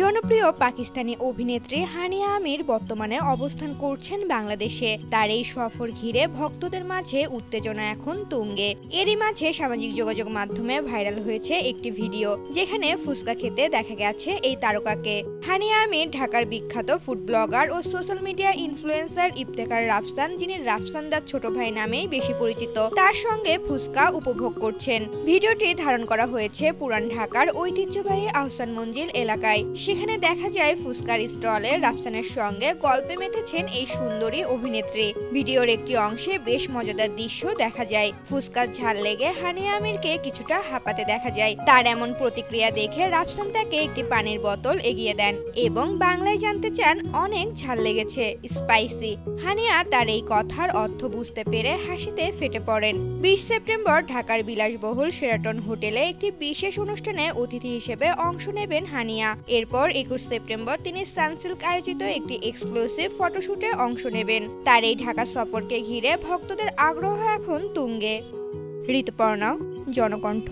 জনপ্রিয় পাকিস্তানি অভিনেত্রী হানিয়া আমির বর্তমানে অবস্থান করছেন বাংলাদেশে। তার এই সফর ঘিরে ভক্তদের মাঝে উত্তেজনা এখন তুঙ্গে। এরই মাঝে সামাজিক যোগাযোগ মাধ্যমে ভাইরাল হয়েছে একটি ভিডিও, যেখানে ফুচকা খেতে দেখা গেছে এই তারকাকে। হানিয়া আমির ঢাকার বিখ্যাত ফুড ব্লগার ও social media influencer Iftekhar Rafsan, যিনি রাফসান দার ছোট ভাই নামেই বেশি পরিচিত, তার সঙ্গে ফুচকা উপভোগ করছেন। ভিডিওটি ধারণ করা হয়েছে পুরান ঢাকার ঐতিহ্যবাহী আহসান মঞ্জিল এলাকায়। সেখানে দেখা যায় ফুচকার স্টলে রাফসানের সঙ্গে গল্পে মেতেছেন এই সুন্দরী অভিনেত্রী। ভিডিওর একটি অংশে বেশ মজাদার দৃশ্য দেখা যায়। ফুচকার ঝাল লেগে হানিয়া আমিরকে কিছুটা হাঁপাতে দেখা যায়। তার এমন প্রতিক্রিয়া দেখে রাফসান তাকে একটি পানির বোতল এগিয়ে দেন এবং বাংলায় জানতে চান, অনেক ঝাল লেগেছে, স্পাইসি। হানিয়া তার এই কথার অর্থ বুঝতে পেরে হাসিতে ফেটে পড়েন। 20 সেপ্টেম্বর ঢাকার বিলাসবহুল শেরাটন হোটেলে একটি বিশেষ অনুষ্ঠানে অতিথি হিসেবে অংশ নেবেন হানিয়া। এরপর 21 সেপ্টেম্বর তিনি সানসিল্ক আয়োজিত একটি এক্সক্লুসিভ ফটোশুটে অংশ নেবেন। তার এই ঢাকা সফরকে ঘিরে ভক্তদের আগ্রহ এখন তুঙ্গে। ঋতুপর্ণা, জনকণ্ঠ।